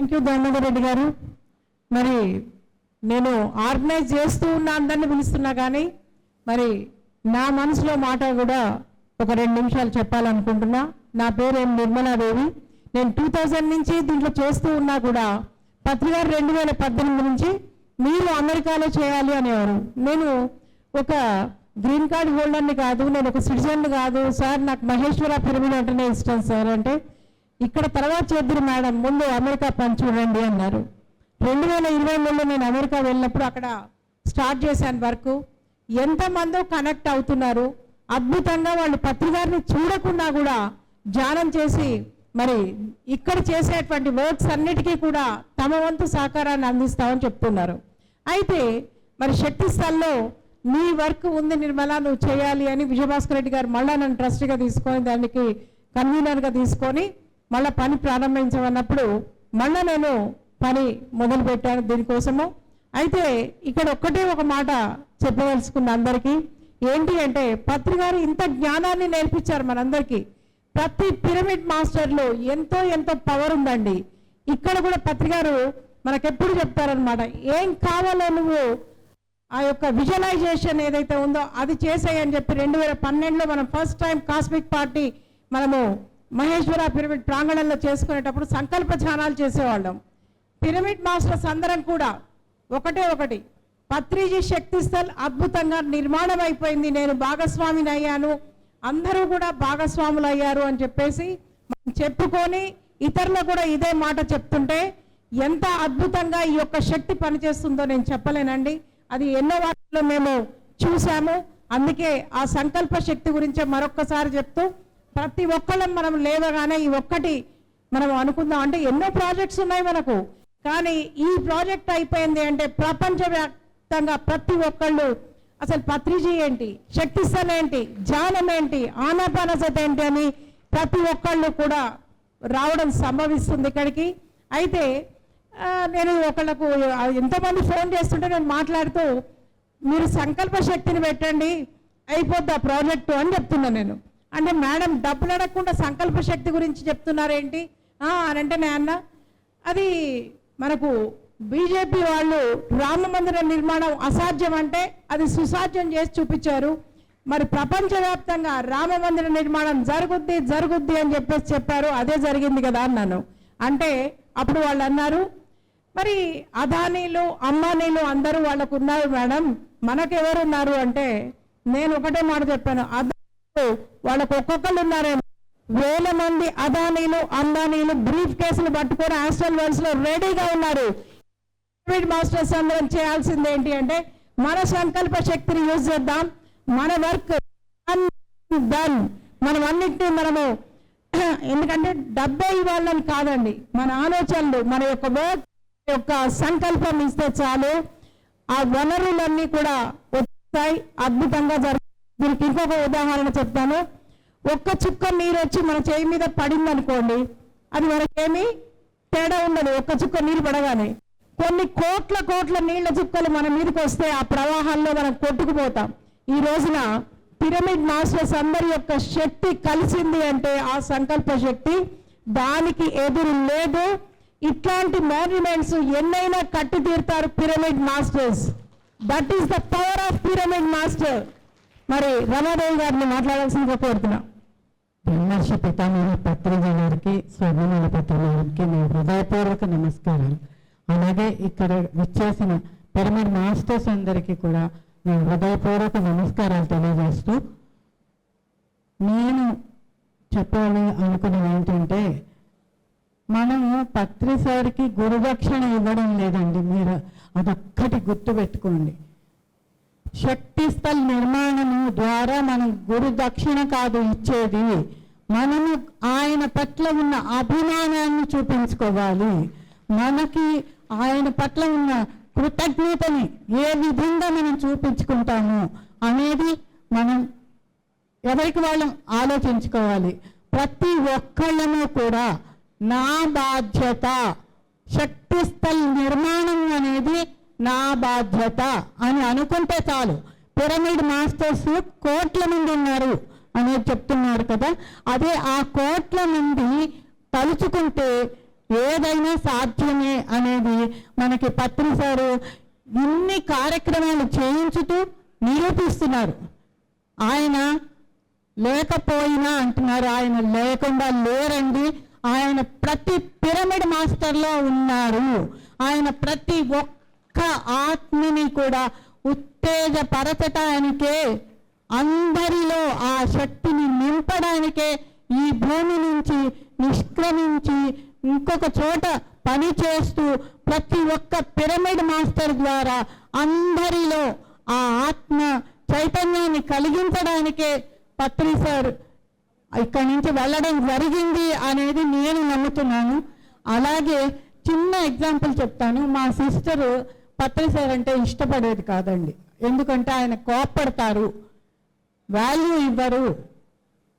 Thank you Damodar Reddy గారు. మరి నేను ఆర్గనైజ్ చేస్తూ ఉన్న అందరిని పిలుస్తున్నా కానీ మరి నా మనసులో మాట కూడా ఒక 2 నిమిషాలు చెప్పాలనుకుంటున్నా. నా పేరు నిర్మలాదేవి. నేను 2000 నుంచి దీంట్లో చేస్తూ ఉన్నా కూడా పత్రికారు 2018 నుంచి మీరు అమెరికాలో చేయాలి అనేవారు. నేను ఒక గ్రీన్ కార్డ్ హోల్డర్ని కాదు, నేను ఒక సిటిజన్ కాదు సార్, నాకు మహేశ్వర పిరమిడ్ అంటేనే ఇష్టం సార్ అంటే, ఇక్కడ తర్వాత చేద్దరు మేడం, ముందు అమెరికా పని చూడండి అన్నారు. 2023లో నేను అమెరికా వెళ్ళినప్పుడు అక్కడ స్టార్ట్ చేశాను వర్క్. ఎంతమందో కనెక్ట్ అవుతున్నారు. అద్భుతంగా వాళ్ళు పత్రికారిని చూడకుండా కూడా ధ్యానం చేసి మరి ఇక్కడ చేసేటువంటి వర్క్స్ అన్నిటికీ కూడా తమ వంతు సహకారాన్ని అందిస్తామని చెప్తున్నారు. అయితే మరి శక్తి స్థల్లో నీ వర్క్ ఉంది నిర్మల, నువ్వు చేయాలి అని విజయభాస్కర్ రెడ్డి గారు మళ్ళీ నన్ను ట్రస్ట్గా తీసుకొని దానికి కన్వీనర్గా తీసుకొని మళ్ళీ పని ప్రారంభించమన్నప్పుడు మళ్ళీ నేను పని మొదలుపెట్టాను దీనికోసము. అయితే ఇక్కడ ఒక మాట చెప్పవలసుకున్న అందరికీ ఏంటి అంటే, పత్రికారు ఇంత జ్ఞానాన్ని నేర్పించారు మనందరికీ. ప్రతి పిరమిడ్ మాస్టర్లో ఎంతో ఎంతో పవర్ ఉందండి. ఇక్కడ కూడా పత్రికారు మనకెప్పుడు చెప్తారనమాట, ఏం కావాలో నువ్వు ఆ యొక్క విజువలైజేషన్ ఏదైతే ఉందో అది చేసేయని చెప్పి 2012లో మనం ఫస్ట్ టైం కాస్మిక్ పార్టీ మనము మహేశ్వర పిరమిడ్ ప్రాంగణంలో చేసుకునేటప్పుడు సంకల్ప ధ్యానాలు చేసేవాళ్ళం. పిరమిడ్ మాస్టర్స్ అందరం కూడా ఒకటి పత్రిజీ శక్తి స్థల్ అద్భుతంగా నిర్మాణం అయిపోయింది, నేను భాగస్వామిని అయ్యాను, అందరూ కూడా భాగస్వాములు అయ్యారు అని చెప్పేసి మనం చెప్పుకొని ఇతరులు కూడా ఇదే మాట చెప్తుంటే ఎంత అద్భుతంగా ఈ యొక్క శక్తి పనిచేస్తుందో నేను చెప్పలేనండి. అది ఎన్నో వాటిలో మేము చూసాము. అందుకే ఆ సంకల్ప శక్తి గురించే మరొక్కసారి చెప్తూ ప్రతి ఒక్కళ్ళం మనం లేవగానే ఈ ఒక్కటి మనం అనుకుందాం. అంటే ఎన్నో ప్రాజెక్ట్స్ ఉన్నాయి మనకు, కానీ ఈ ప్రాజెక్ట్ అయిపోయింది అంటే ప్రపంచవ్యాప్తంగా ప్రతి ఒక్కళ్ళు అసలు పత్రిజీ ఏంటి, శక్తిస్థల్ ఏంటి, ధ్యానం ఏంటి, ఆనాపానసతి ఏంటి అని ప్రతి ఒక్కళ్ళు కూడా రావడం సంభవిస్తుంది ఇక్కడికి. అయితే నేను ఒకళ్ళకు ఎంతోమంది ఫోన్ చేస్తుంటే నేను మాట్లాడుతూ మీరు సంకల్ప శక్తిని పెట్టండి అయిపోద్ది ఆ ప్రాజెక్టు అని చెప్తున్నాను నేను. అంటే మేడం డబ్బులు అడగకుండా సంకల్ప శక్తి గురించి చెప్తున్నారేంటి అని అంటే నేను అన్న, అది మనకు బీజేపీ వాళ్ళు రామ మందిర నిర్మాణం అసాధ్యం అంటే అది సుసాధ్యం చేసి చూపించారు. మరి ప్రపంచవ్యాప్తంగా రామ మందిర నిర్మాణం జరుగుద్ది అని చెప్పేసి చెప్పారు, అదే జరిగింది కదా అన్నాను. అంటే అప్పుడు వాళ్ళు అన్నారు, మరి అదానీలు అంబానీలు అందరూ వాళ్ళకు ఉన్నారు మేడం, మనకెవరున్నారు అంటే నేను ఒకటే మాట చెప్పాను, అదానీలు వాళ్ళకు ఒక్కొక్కరు ఉన్నారేమో, 1000 మంది అదానీలు అంబానీలు బ్రీఫ్ కేసులు పట్టుకొని హాస్టల్ వర్డ్స్ లో రెడీగా ఉన్నారు. మాస్టర్స్ అందరం చేయాల్సింది ఏంటి అంటే మన సంకల్ప శక్తిని యూజ్ చేద్దాం, మన వర్క్ డన్, మనం అన్నింటినీ మనము ఎందుకంటే డబ్బే ఇవ్వాలని కాదండి, మన ఆలోచనలు మన యొక్క వర్క్ యొక్క సంకల్పం ఇస్తే చాలు, ఆ వనరులన్నీ కూడా వస్తాయి, అద్భుతంగా జరుగుతాయి. దీనికి ఇంకొక ఉదాహరణ చెప్తాను. ఒక్క చుక్క నీరు వచ్చి మన చేయి మీద పడింది అనుకోండి, అది మనకేమీ తేడా ఉండదు. ఒక్క చుక్క నీరు పడగానే కొన్ని కోట్ల నీళ్ల చుక్కలు మన మీదకి వస్తే ఆ ప్రవాహాల్లో మనం కొట్టుకుపోతాం. ఈ రోజున పిరమిడ్ మాస్టర్స్ అందరి యొక్క శక్తి కలిసింది అంటే ఆ సంకల్ప శక్తి, దానికి ఎదురు లేదు. ఇట్లాంటి మాన్యుమెంట్స్ ఎన్నైనా కట్టి తీరుతారు pyramid masters. That is the power of pyramid master. మరి రమాదేవి గారిని మాట్లాడాల్సిందిగా కోరుతున్నా. బ్రహ్మర్షి పితామహ పత్రిజీ గారికి, స్వర్ణమాల పితామహకి మేము హృదయపూర్వక నమస్కారాలు. అలాగే ఇక్కడ విచ్చేసిన పిరమిడ్ మాస్టర్స్ అందరికీ కూడా నేను హృదయపూర్వక నమస్కారాలు తెలియజేస్తూ, నేను చెప్పాలి అనుకున్నది ఏంటంటే, మనము పత్రిసారికి గురుదక్షిణ ఇవ్వడం లేదండి, మీరు అదొక్కటి గుర్తుపెట్టుకోండి. శక్తి స్థల్ నిర్మాణము ద్వారా మనం గురుదక్షిణ కాదు ఇచ్చేది, మనము ఆయన పట్ల ఉన్న అభిమానాన్ని చూపించుకోవాలి. మనకి ఆయన పట్ల ఉన్న కృతజ్ఞతని ఏ విధంగా మనం చూపించుకుంటాము అనేది మనం ఎవరికి వాళ్ళం ఆలోచించుకోవాలి. ప్రతి ఒక్కళ్ళము కూడా నా బాధ్యత, శక్తి స్థల్ నిర్మాణం అనేది నా బాధ్యత అని అనుకుంటే చాలు. పిరమిడ్ మాస్టర్స్ కోట్ల మంది ఉన్నారు అనేది చెప్తున్నారు కదా, అదే ఆ కోట్ల మంది తలుచుకుంటే ఏదైనా సాధ్యమే అనేది మనకి పత్రి సారు ఇన్ని కార్యక్రమాలు చేయించుతూ నిరూపిస్తున్నారు. ఆయన లేకపోయినా అంటున్నారు, ఆయన లేకుండా లేరండి. ఆయన ప్రతి పిరమిడ్ మాస్టర్లో ఉన్నారు. ఆయన ప్రతి ఒక్క ఆత్మని కూడా ఉత్తేజపరచటానికే, అందరిలో ఆ శక్తిని నింపడానికే ఈ భూమి నుంచి నిష్క్రమించి ఇంకొక చోట పని చేస్తూ ప్రతి ఒక్క పిరమిడ్ మాస్టర్ ద్వారా అందరిలో ఆ ఆత్మ చైతన్యాన్ని కలిగించడానికే పత్రి సార్ ఇక్కడి నుంచి వెళ్ళడం జరిగింది అనేది నేను నమ్ముతున్నాను. అలాగే చిన్న ఎగ్జాంపుల్ చెప్తాను. మా సిస్టర్ పత్రి సార్ అంటే ఇష్టపడేది కాదండి. ఎందుకంటే ఆయన కోప్పడతారు, వాల్యూ ఇవ్వరు,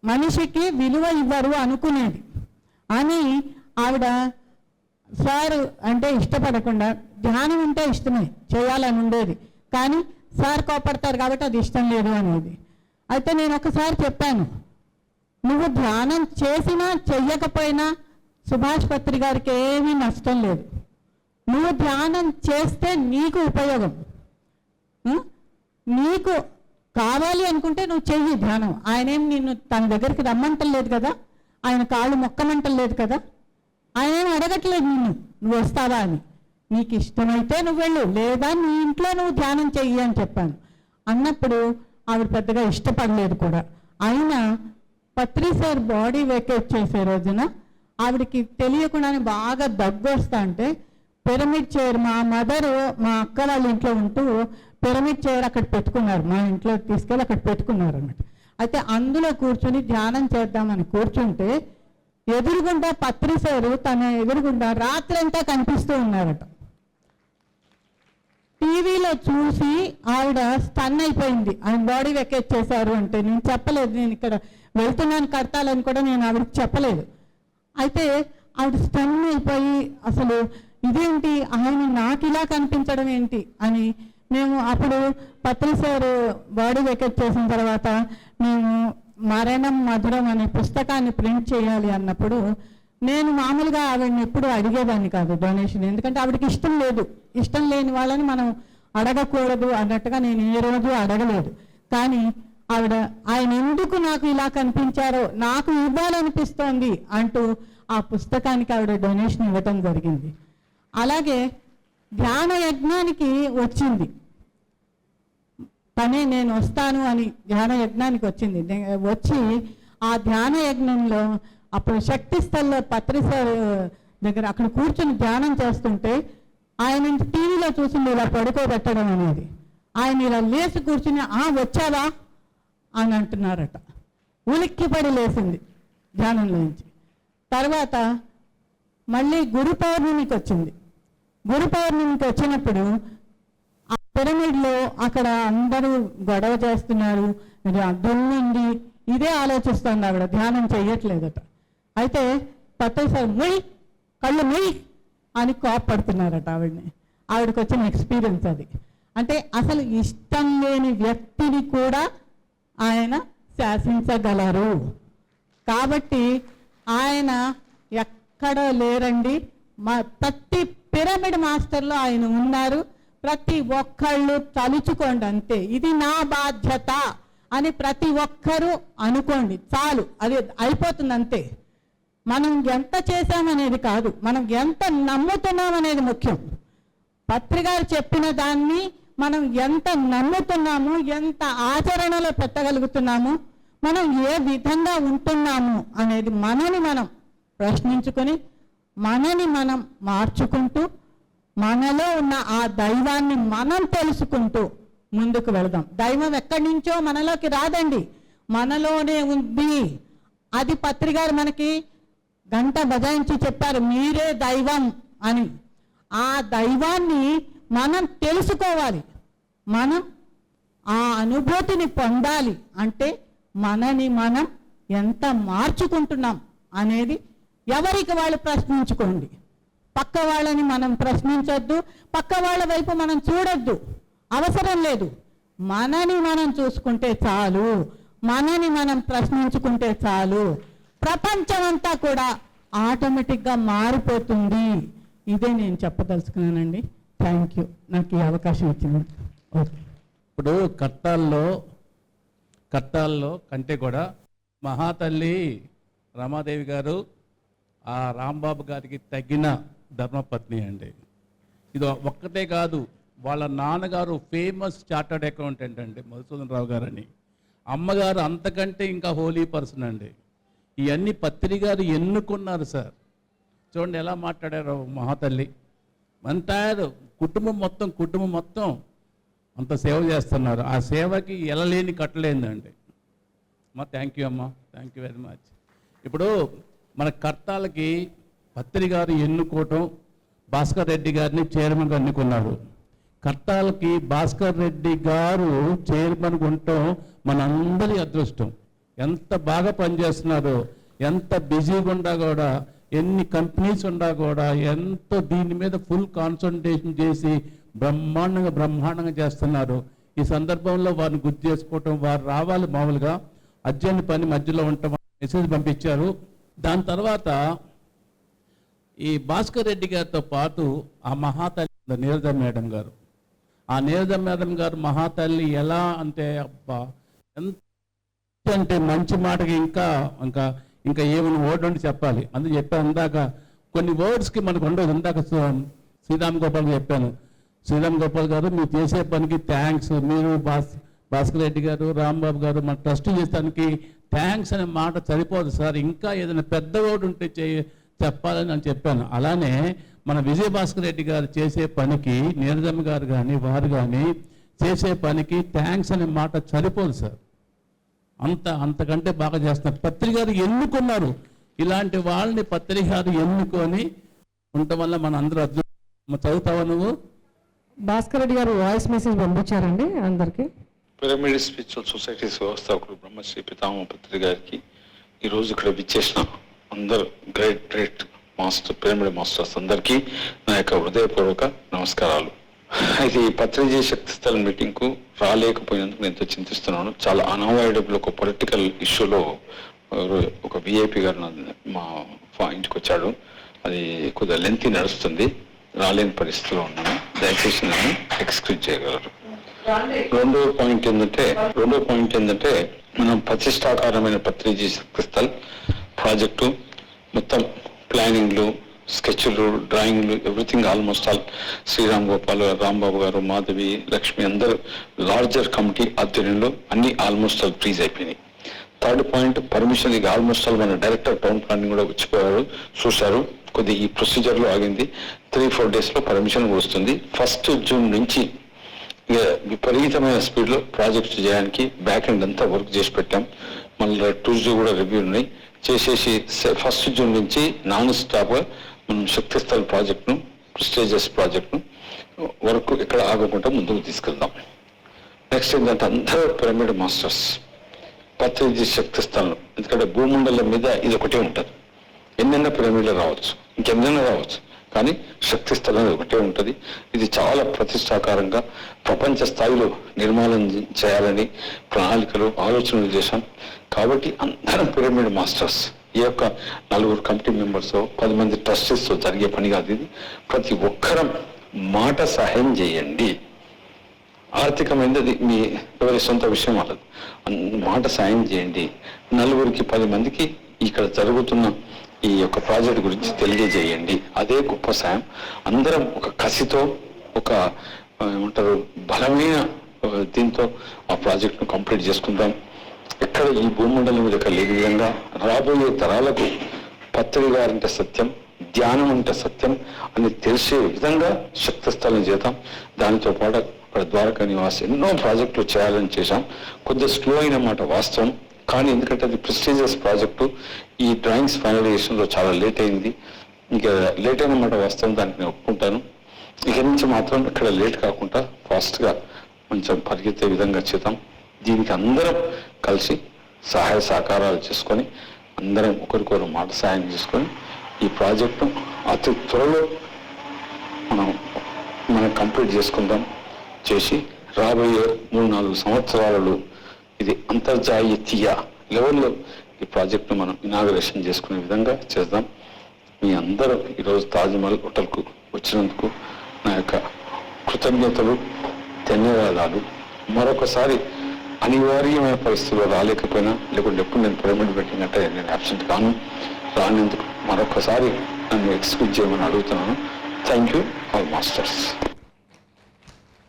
మనిషికి విలువ ఇవ్వరు అనుకునేది. అని ఆవిడ సార్ అంటే ఇష్టపడకుండా, ధ్యానం అంటే ఇష్టమే, చేయాలని ఉండేది, కానీ సార్ కోపడతారు కాబట్టి అది ఇష్టం లేదు అనేది. అయితే నేను ఒకసారి చెప్పాను, నువ్వు ధ్యానం చేసినా చెయ్యకపోయినా సుభాష్ పత్రి గారికి ఏమీ నష్టం లేదు. నువ్వు ధ్యానం చేస్తే నీకు ఉపయోగం. నీకు కావాలి అనుకుంటే నువ్వు చెయ్యి ధ్యానం. ఆయనేం నిన్ను తన దగ్గరికి రమ్మంటలేదు కదా, ఆయన కాళ్ళు మొక్కమంటలేదు కదా, ఆయన ఏం అడగట్లేదు నిన్ను నువ్వు వస్తావా అని. నీకు ఇష్టమైతే నువ్వు వెళ్ళు, లేదా నీ ఇంట్లో నువ్వు ధ్యానం చెయ్యి అని చెప్పాను. అన్నప్పుడు ఆవిడ పెద్దగా ఇష్టపడలేదు కూడా. అయినా పత్రి సార్ బాడీ వేకేట్ చేసే రోజున ఆవిడకి తెలియకుండానే బాగా దగ్గు వస్తా అంటే పిరమిడ్ చైర్, మా మదర్ మా అక్క వాళ్ళ ఇంట్లో ఉంటూ పిరమిడ్ చైర్ అక్కడ పెట్టుకున్నారు, మా ఇంట్లో తీసుకెళ్ళి అక్కడ పెట్టుకున్నారు అన్నమాట. అయితే అందులో కూర్చొని ధ్యానం చేద్దామని కూర్చుంటే ఎదురుగుండా పత్రి సారు తన ఎదురుగుండా రాత్రంతా కనిపిస్తూ ఉన్నారట. టీవీలో చూసి ఆవిడ స్టన్ అయిపోయింది, ఆయన బాడీ వెకేట్ చేశారు అంటే. నేను చెప్పలేదు, నేను ఇక్కడ వెళ్తున్నాను కడతాలని కూడా నేను ఆవిడకి చెప్పలేదు. అయితే ఆవిడ స్టన్ అయిపోయి అసలు ఇదేంటి, ఆయన నాకు ఇలా కనిపించడం ఏంటి అని మేము అప్పుడు పత్రి సార్ బాడీ వెకేట్ చేసిన తర్వాత మేము మరణం మధురం అనే పుస్తకాన్ని ప్రింట్ చేయాలి అన్నప్పుడు నేను మామూలుగా ఆవిడని ఎప్పుడు అడిగేదాన్ని కాదు డొనేషన్, ఎందుకంటే ఆవిడకి ఇష్టం లేదు. ఇష్టం లేని వాళ్ళని మనం అడగకూడదు అన్నట్టుగా నేను ఏ రోజు అడగలేదు. కానీ ఆవిడ ఆయన ఎందుకు నాకు ఇలా కనిపించారో నాకు ఇవ్వాలనిపిస్తోంది అంటూ ఆ పుస్తకానికి ఆవిడ డొనేషన్ ఇవ్వటం జరిగింది. అలాగే ధ్యాన యజ్ఞానికి వచ్చింది తనే, నేను వస్తాను అని ధ్యాన యజ్ఞానికి వచ్చింది. వచ్చి ఆ ధ్యాన యజ్ఞంలో అప్పుడు శక్తి స్థల్లో పత్రి సార్ దగ్గర అక్కడ కూర్చొని ధ్యానం చేస్తుంటే ఆయన టీవీలో చూసింది ఇలా పడుకోబెట్టడం అనేది. ఆయన ఇలా లేచి కూర్చుని వచ్చావా అని అంటున్నారట. ఉలిక్కిపడి లేచింది ధ్యానంలోంచి. తర్వాత మళ్ళీ గురు పౌర్ణమికి వచ్చింది. గురు పౌర్ణమికి వచ్చినప్పుడు ఆ పిరమిడ్లో అక్కడ అందరూ గొడవ చేస్తున్నారు, దున్నుంది, ఇదే ఆలోచిస్తుంది ఆవిడ, ధ్యానం చెయ్యట్లేదట. అయితే పత్రి సార్ మొయ్ కళ్ళు మొయ్ అని కోపడుతున్నారట ఆవిడని. ఆవిడకి వచ్చిన ఎక్స్పీరియన్స్ అది. అంటే అసలు ఇష్టం లేని వ్యక్తిని కూడా ఆయన శాసించగలరు. కాబట్టి ఆయన ఎక్కడ లేరండి, ప్రతి పిరమిడ్ మాస్టర్లో ఆయన ఉన్నారు. ప్రతి ఒక్కళ్ళు తలుచుకోండి అంతే, ఇది నా బాధ్యత అని ప్రతి ఒక్కరూ అనుకోండి చాలు, అది అయిపోతుంది అంతే. మనం ఎంత చేశామనేది కాదు, మనం ఎంత నమ్ముతున్నామనేది ముఖ్యం. పత్రి గారు చెప్పిన దాన్ని మనం ఎంత నమ్ముతున్నాము, ఎంత ఆచరణలో పెట్టగలుగుతున్నాము, మనం ఏ విధంగా ఉంటున్నాము అనేది మనని మనం ప్రశ్నించుకొని మనని మనం మార్చుకుంటూ మనలో ఉన్న ఆ దైవాన్ని మనం తెలుసుకుంటూ ముందుకు వెళదాం. దైవం ఎక్కడి నుంచో మనలోకి రాదండి, మనలోనే ఉంది. అది పత్రి గారు మనకి గంట బజాయించి చెప్పారు, మీరే దైవం అని. ఆ దైవాన్ని మనం తెలుసుకోవాలి, మనం ఆ అనుభూతిని పొందాలి. అంటే మనని మనం ఎంత మార్చుకుంటున్నాం అనేది ఎవరికి వాళ్ళు ప్రశ్నించుకోండి. పక్క వాళ్ళని మనం ప్రశ్నించొద్దు, పక్క వాళ్ళ వైపు మనం చూడొద్దు, అవసరం లేదు. మనని మనం చూసుకుంటే చాలు, మనని మనం ప్రశ్నించుకుంటే చాలు. ప్రపంచమంతా కూడా ఆటోమేటిక్గా మారిపోతుంది. ఇదే నేను చెప్పదలుచుకున్నానండి. థ్యాంక్ యూ నాకు ఈ అవకాశం ఇచ్చింది. ఓకే. ఇప్పుడు కట్టాల్లో కంటే కూడా మహాతల్లి రమాదేవి గారు ఆ రాంబాబు గారికి తగిన ధర్మపత్ని అండి. ఇది ఒక్కటే కాదు, వాళ్ళ నాన్నగారు ఫేమస్ చార్టర్డ్ అకౌంటెంట్ అండి, మధుసూదన్ రావు గారని. అమ్మగారు అంతకంటే ఇంకా హోలీ పర్సన్ అండి. ఇవన్నీ పత్రి గారు ఎన్నుకున్నారు సార్. చూడండి ఎలా మాట్లాడారు మహాతల్లి. అంటారు కుటుంబం మొత్తం అంత సేవ చేస్తున్నారు. ఆ సేవకి ఎలలేని కట్టలేదండి. అమ్మా థ్యాంక్ యూ అమ్మా, థ్యాంక్ యూ వెరీ మచ్. ఇప్పుడు మన కర్తాలకి పత్రి గారు ఎన్నుకోవటం, భాస్కర్ రెడ్డి గారిని చైర్మన్గా ఎన్నుకున్నారు. కర్తాలకి భాస్కర్ రెడ్డి గారు చైర్మన్గా ఉండటం మనందరి అదృష్టం. ఎంత బాగా పనిచేస్తున్నారో, ఎంత బిజీగా ఉన్నా కూడా, ఎన్ని కంపెనీస్ ఉన్నా కూడా ఎంతో దీని మీద ఫుల్ కాన్సన్ట్రేషన్ చేసి బ్రహ్మాండంగా చేస్తున్నారు. ఈ సందర్భంలో వారిని గుర్తు చేసుకోవటం, వారు రావాలి. మామూలుగా అర్జెంట్ పని మధ్యలో ఉండటం మెసేజ్ పంపించారు. దాని తర్వాత ఈ భాస్కర్ రెడ్డి గారితో పాటు ఆ మహాతల్లి నీరజ మేడం గారు, ఆ నీరజ మేడం గారు మహాతల్లి ఎలా అంటే అబ్బా ఎంత అంటే మంచి మాటకి ఇంకా ఏమైనా వర్డ్ ఉండి చెప్పాలి. అందుకు చెప్పాను ఇందాక, కొన్ని వర్డ్స్కి మనకు ఉండదు. ఇందాక శ్రీరామ్ గోపాల్ చెప్పాను, శ్రీరామ్ గోపాల్ గారు మీరు చేసే పనికి థ్యాంక్స్. మీరు భాస్కర్ రెడ్డి గారు, రాంబాబు గారు మన ట్రస్ట్ చేసానికి థ్యాంక్స్ అనే మాట సరిపోదు సార్, ఇంకా ఏదైనా పెద్ద వర్డ్ ఉంటే చెప్పాలని నేను చెప్పాను. అలానే మన విజయ భాస్కర్ రెడ్డి గారు చేసే పనికి నీరజమ్మ గారు కానీ వారు కానీ చేసే పనికి థ్యాంక్స్ అనే మాట సరిపోదు సార్. అంతకంటే బాగా చేస్తున్నారు. పత్రి గారు ఎన్నుకున్నారు. ఇలాంటి వాళ్ళని పత్రి గారు ఎన్నుకొని ఉండటం వల్ల మన అందరూ చదువుతావా నువ్వు? భాస్కర్ రెడ్డి గారు వాయిస్ మెసేజ్ పంపించారండి అందరికి. పిరమిడ్ స్పిరిచువల్ సొసైటీస్ వ్యవస్థాపకులు బ్రహ్మశ్రీ పితామహ పత్రి గారికి ఈరోజు ఇక్కడ విచ్చేసిన అందరు గ్రేట్ మాస్టర్, పిరమిడ్ మాస్టర్స్ అందరికీ నా యొక్క హృదయపూర్వక నమస్కారాలు. అయితే ఈ పత్రిజీ శక్తి స్థలం మీటింగ్కు రాలేకపోయినందుకు నేను ఎంతో చింతిస్తున్నాను. చాలా అన్అవాయిడబుల్ ఒక పొలిటికల్ ఇష్యూలో ఒక విఐపి గారు మా ఇంటికి వచ్చాడు. అది కొద్దిగా లెంతీ నడుస్తుంది, రాలేని పరిస్థితిలో ఉన్నాను. దయచేసి నన్ను ఎక్స్క్యూజ్ చేయగలరు. రెండో పాయింట్ ఏంటంటే మనం ప్రతిష్టాకారమైన పత్రిజీ శక్తి స్థల్ ప్రాజెక్టు మొత్తం ప్లానింగ్లు, స్కెచ్లు, డ్రాయింగ్లు, everything almost all Sriram Gopal, Rambabu garu, Madhavi, Lakshmi అందరూ లార్జర్ కమిటీ ఆధ్వర్యంలో అన్ని ఆల్మోస్ట్ ఆల్ ఫ్రీజ్ అయిపోయినాయి. థర్డ్ పాయింట్ పర్మిషన్, ఇక ఆల్మోస్ట్ ఆల్ మన డైరెక్టర్ టౌన్ ప్లానింగ్ కూడా వచ్చిపోయారు, చూశారు. కొద్ది ఈ ప్రొసీజర్లో ఆగింది. 3-4 డేస్లో పర్మిషన్ వస్తుంది. 1 జూన్ నుంచి ఇక విపరీతమైన స్పీడ్లో ప్రాజెక్ట్ చేయడానికి బ్యాక్ ఎండ్ అంతా వర్క్ చేసి పెట్టాం. మళ్ళీ ట్యూస్డే కూడా రివ్యూ ఉన్నాయి చేసేసి 1 జూన్ నుంచి నాన్ స్టాప్గా మనం శక్తిస్థల్ ప్రాజెక్ట్ను, ప్రెస్టీజియస్ ప్రాజెక్ట్ను వర్క్ ఎక్కడ ఆగకుండా ముందుకు తీసుకెళ్దాం. నెక్స్ట్ ఏంటంటే అందరూ పిరమిడ్ మాస్టర్స్ పత్రిజీ శక్తి స్థలం, ఎందుకంటే భూమండలం మీద ఇది ఒకటే ఉంటుంది. ఎన్నెన్నో పిరమిడ్లు రావచ్చు, ఇంకెన్నెన్నో రావచ్చు, కానీ శక్తి స్థలం ఒకటే ఉంటుంది. ఇది చాలా ప్రతిష్టాకారంగా ప్రపంచ స్థాయిలో నిర్మాణం చేయాలని ప్రణాళికలు, ఆలోచనలు చేశాం. కాబట్టి అందరం పిరమిడ్ మాస్టర్స్, ఈ యొక్క 4 కమిటీ మెంబర్స్, 10 మంది ట్రస్టీస్తో జరిగే పని కాదు ఇది. ప్రతి ఒక్కరం మాట సహాయం చేయండి. ఆర్థికమైనది మీ ఎవరి సొంత విషయం అవ్వదు. మాట సాయం చేయండి. 4కి 10 మందికి ఇక్కడ జరుగుతున్న ఈ యొక్క ప్రాజెక్ట్ గురించి తెలియజేయండి. అదే గొప్ప సాయం. అందరం ఒక కసితో, ఒక ఏమంటారు బలమైన దీంతో ఆ ప్రాజెక్ట్ను కంప్లీట్ చేసుకుందాం. ఎక్కడ ఈ భూమండలం మీద లేని విధంగా రాబోయే తరాలకు పత్రి గారంటే సత్యం, ధ్యానం అంటే సత్యం అని తెలిసే విధంగా శక్తి స్థలం చేద్దాం. దానితో పాటు అక్కడ ద్వారకా నివాస్ ఎన్నో ప్రాజెక్టులు చేయాలని చేశాం. కొద్దిగా స్లో అయిన మాట వాస్తవం, కానీ ఎందుకంటే అది ప్రెస్టీజియస్ ప్రాజెక్టు, ఈ డ్రాయింగ్స్ ఫైనలైజేషన్లో చాలా లేట్ అయింది. ఇంకా లేట్ అయిన మాట వాస్తవం, దానికి నేను ఒప్పుకుంటాను. ఇక నుంచి మాత్రం ఇక్కడ లేట్ కాకుండా ఫాస్ట్గా కొంచెం పరిగెత్తే విధంగా చేద్దాం. దీనికి అందరం కలిసి సహాయ సహకారాలు చేసుకొని, అందరం ఒకరికొకరు మాట సహాయం చేసుకొని ఈ ప్రాజెక్టు అతి త్వరలో మనం కంప్లీట్ చేసుకుందాం. చేసి రాబోయే 3-4 సంవత్సరాలలో ఇది అంతర్జాతీయ లెవెల్లో ఈ ప్రాజెక్టును మనం ఇనాగరేషన్ చేసుకునే విధంగా చేద్దాం. మీ అందరూ ఈరోజు తాజ్మహల్ హోటల్కు వచ్చినందుకు నా యొక్క కృతజ్ఞతలు, ధన్యవాదాలు. మరొకసారి అనివార్యమైన పరిస్థితుల్లో రాలేకపోయినా, లేకుంటే ఎప్పుడు నేను పిరమిడ్ పెట్టినట్టే నేను అబ్సెంట్ కాను, రానందుకు మరొకసారి నన్ను ఎక్స్క్యూజ్ చేయమని అడుగుతున్నాను. Thank you all masters.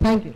Thank you.